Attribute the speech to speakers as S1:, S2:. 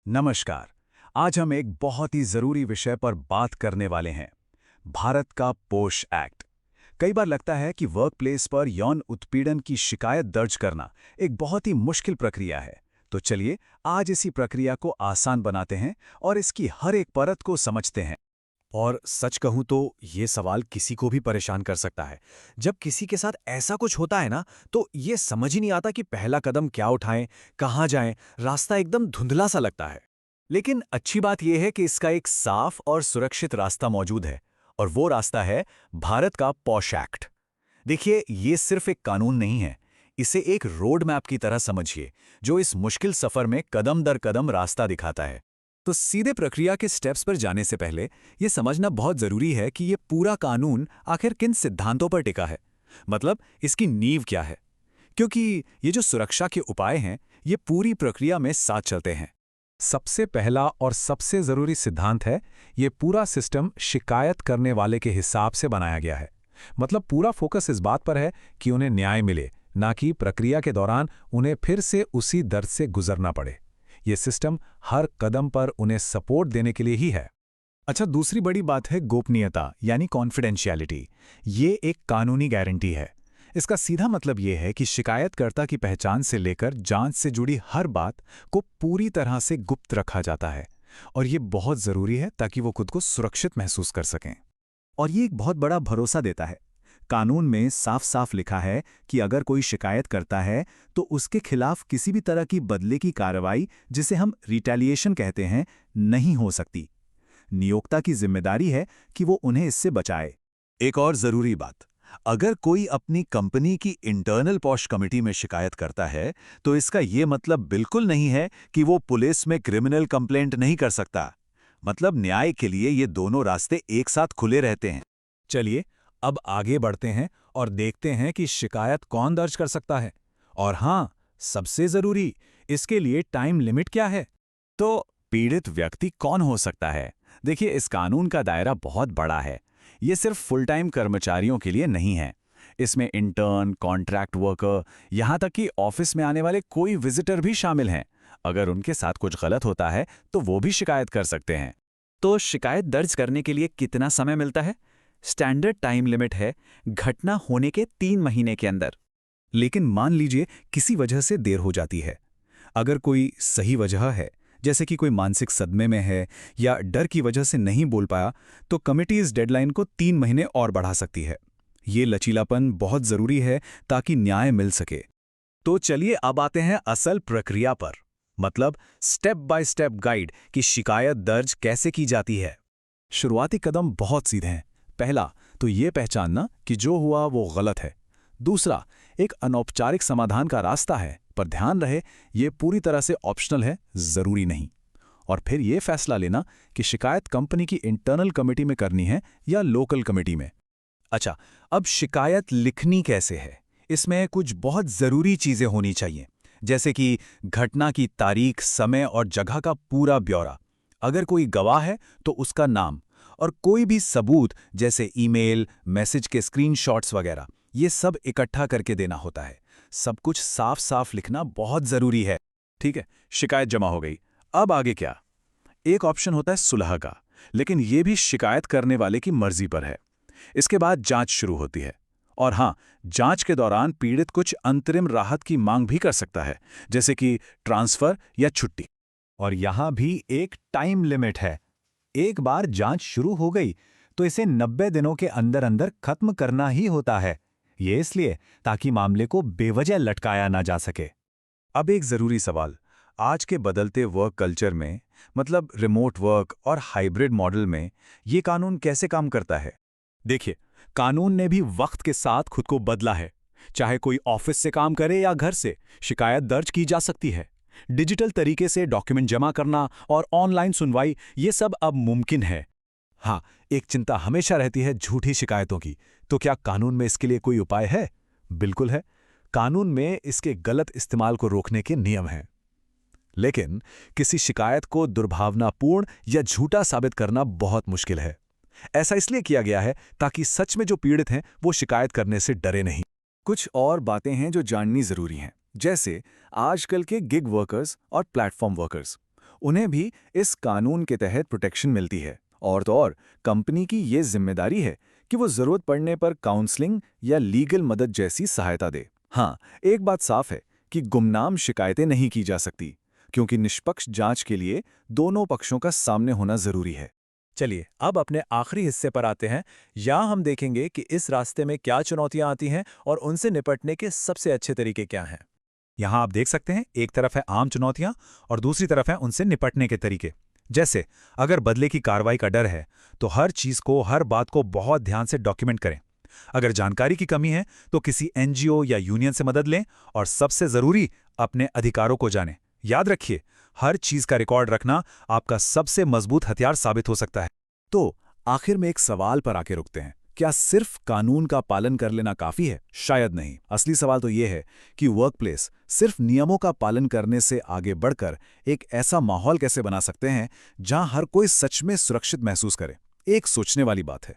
S1: नमस्कार। आज हम एक बहुत ही जरूरी विषय पर बात करने वाले हैं। भारत का पोश एक्ट। कई बार लगता है कि वर्क प्लेस पर यौन उत्पीड़न की शिकायत दर्ज करना एक बहुत ही मुश्किल प्रक्रिया है। तो चलिए आज इसी प्रक्रिया को आसान बनाते हैं और इसकी हर एक परत को समझते हैं।
S2: और सच कहूं तो ये सवाल किसी को भी परेशान कर सकता है। जब किसी के साथ ऐसा कुछ होता है ना, तो ये समझ ही नहीं आता कि पहला कदम क्या उठाएं, कहाँ जाएं। रास्ता एकदम धुंधला सा लगता है। लेकिन अच्छी बात यह है कि इसका एक साफ और सुरक्षित रास्ता मौजूद है, और वो रास्ता है भारत का पॉश एक्ट। देखिए, ये सिर्फ एक कानून नहीं है, इसे एक रोड मैप की तरह समझिए, जो इस मुश्किल सफर में कदम दर कदम रास्ता दिखाता है। तो सीधे प्रक्रिया के स्टेप्स पर जाने से पहले यह समझना बहुत जरूरी है कि यह पूरा कानून आखिर किन सिद्धांतों पर टिका है। मतलब, इसकी नींव क्या है। क्योंकि ये जो सुरक्षा के उपाय हैं, ये पूरी प्रक्रिया में साथ चलते हैं।
S3: सबसे पहला और सबसे जरूरी सिद्धांत है, ये पूरा सिस्टम शिकायत करने वाले के हिसाब से बनाया गया है। मतलब पूरा फोकस इस बात पर है कि उन्हें न्याय मिले, ना कि प्रक्रिया के दौरान उन्हें फिर से उसी दर्द से गुजरना पड़े। ये सिस्टम हर कदम पर उन्हें सपोर्ट देने के लिए ही है।
S2: अच्छा, दूसरी बड़ी बात है गोपनीयता, यानी कॉन्फिडेंशियलिटी। ये एक कानूनी गारंटी है। इसका सीधा मतलब ये है कि शिकायतकर्ता की पहचान से लेकर जांच से जुड़ी हर बात को पूरी तरह से गुप्त रखा जाता है। और ये बहुत ज़रूरी है ताकि वो खुद को सुरक्षित महसूस कर सकें। और ये एक बहुत बड़ा भरोसा देता है। कानून में साफ साफ लिखा है कि अगर कोई शिकायत करता है तो उसके खिलाफ किसी भी तरह की बदले की कार्रवाई, जिसे हम रिटेलिएशन कहते हैं, नहीं हो सकती। नियोक्ता की जिम्मेदारी है कि वो उन्हें इससे बचाए।
S1: एक और जरूरी बात, अगर कोई अपनी कंपनी की इंटरनल पॉश कमेटी में शिकायत करता है, तो इसका ये मतलब बिल्कुल नहीं है कि वो पुलिस में क्रिमिनल कंप्लेंट नहीं कर सकता। मतलब न्याय के लिए ये दोनों रास्ते एक साथ खुले रहते हैं।
S3: चलिए अब आगे बढ़ते हैं और देखते हैं कि शिकायत कौन दर्ज कर सकता है। और हाँ, सबसे जरूरी, इसके लिए टाइम लिमिट क्या है।
S2: तो पीड़ित व्यक्ति कौन हो सकता है? देखिए, इस कानून का दायरा बहुत बड़ा है। ये सिर्फ फुल टाइम कर्मचारियों के लिए नहीं है। इसमें इंटर्न, कॉन्ट्रैक्ट वर्कर, यहाँ तक कि ऑफिस में आने वाले कोई विजिटर भी शामिल हैं। अगर उनके साथ कुछ गलत होता है तो वो भी शिकायत कर सकते हैं। तो शिकायत दर्ज करने के लिए कितना समय मिलता है? स्टैंडर्ड टाइम लिमिट है घटना होने के 3 महीने के अंदर।
S3: लेकिन मान लीजिए किसी वजह से देर हो जाती है। अगर कोई सही वजह है, जैसे कि कोई मानसिक सदमे में है या डर की वजह से नहीं बोल पाया, तो कमेटी इस डेडलाइन को 3 महीने और बढ़ा सकती है। ये लचीलापन बहुत जरूरी है ताकि न्याय मिल सके।
S2: तो चलिए अब आते हैं असल प्रक्रिया पर। मतलब स्टेप बाय स्टेप गाइड कि शिकायत दर्ज कैसे की जाती है।
S3: शुरुआती कदम बहुत सीधे हैं। पहला तो ये पहचानना कि जो हुआ वो गलत है। दूसरा, एक अनौपचारिक समाधान का रास्ता है, पर ध्यान रहे ये पूरी तरह से ऑप्शनल है, जरूरी नहीं। और फिर ये फैसला लेना कि शिकायत कंपनी की इंटरनल कमेटी में करनी है या लोकल कमेटी में।
S2: अच्छा, अब शिकायत लिखनी कैसे है? इसमें कुछ बहुत जरूरी चीजें होनी चाहिए, जैसे कि घटना की तारीख, समय और जगह का पूरा ब्यौरा। अगर कोई गवाह है तो उसका नाम, और कोई भी सबूत जैसे ईमेल, मैसेज के स्क्रीनशॉट्स वगैरह, ये सब इकट्ठा करके देना होता है। सब कुछ साफ साफ लिखना बहुत जरूरी है। ठीक है, शिकायत जमा हो गई। अब आगे क्या? एक ऑप्शन होता है सुलह का, लेकिन ये भी शिकायत करने वाले की मर्जी पर है। इसके बाद जांच शुरू होती है। और हाँ, जांच के दौरान पीड़ित कुछ अंतरिम राहत की मांग भी कर सकता है, जैसे कि ट्रांसफर या छुट्टी। और यहां भी एक टाइम लिमिट है। एक बार जांच शुरू हो गई तो इसे 90 दिनों के अंदर अंदर खत्म करना ही होता है। ये इसलिए ताकि मामले को बेवजह लटकाया ना जा सके।
S1: अब एक जरूरी सवाल, आज के बदलते वर्क कल्चर में, मतलब रिमोट वर्क और हाइब्रिड मॉडल में, ये कानून कैसे काम करता है?
S2: देखिए, कानून ने भी वक्त के साथ खुद को बदला है। चाहे कोई ऑफिस से काम करे या घर से, शिकायत दर्ज की जा सकती है। डिजिटल तरीके से डॉक्यूमेंट जमा करना और ऑनलाइन सुनवाई, ये सब अब मुमकिन है। हाँ, एक चिंता हमेशा रहती है झूठी शिकायतों की। तो क्या कानून में इसके लिए कोई उपाय है? बिल्कुल है। कानून में इसके गलत इस्तेमाल को रोकने के नियम हैं। लेकिन किसी शिकायत को दुर्भावनापूर्ण या झूठा साबित करना बहुत मुश्किल है। ऐसा इसलिए किया गया है ताकि सच में जो पीड़ित हैं वो शिकायत करने से डरे नहीं। कुछ और बातें हैं जो जाननी जरूरी हैं, जैसे आजकल के गिग वर्कर्स और प्लेटफॉर्म वर्कर्स।
S3: उन्हें भी इस कानून के तहत प्रोटेक्शन मिलती है। और तो और कंपनी की ये जिम्मेदारी है कि वो जरूरत पड़ने पर काउंसलिंग या लीगल मदद जैसी सहायता दे। हाँ, एक बात साफ है कि गुमनाम शिकायतें नहीं की जा सकती, क्योंकि निष्पक्ष जांच के लिए दोनों पक्षों का सामने होना जरूरी है।
S2: चलिए अब अपने आखिरी हिस्से पर आते हैं। यहाँ हम देखेंगे कि इस रास्ते में क्या चुनौतियां आती हैं और उनसे निपटने के सबसे अच्छे तरीके क्या हैं। यहाँ आप देख सकते हैं, एक तरफ है आम चुनौतियां और दूसरी तरफ है उनसे निपटने के तरीके। जैसे अगर बदले की कार्रवाई का डर है तो हर चीज को, हर बात को बहुत ध्यान से डॉक्यूमेंट करें। अगर जानकारी की कमी है तो किसी एनजीओ या यूनियन से मदद लें और सबसे जरूरी, अपने अधिकारों को जानें। याद रखिए, हर चीज का रिकॉर्ड रखना आपका सबसे मजबूत हथियार साबित हो सकता है।
S3: तो आखिर में एक सवाल पर आके रुकते हैं, क्या सिर्फ कानून का पालन कर लेना काफी है? शायद नहीं। असली सवाल तो ये है कि वर्कप्लेस सिर्फ नियमों का पालन करने से आगे बढ़कर एक ऐसा माहौल कैसे बना सकते हैं जहां हर कोई सच में सुरक्षित महसूस करे। एक सोचने वाली बात है।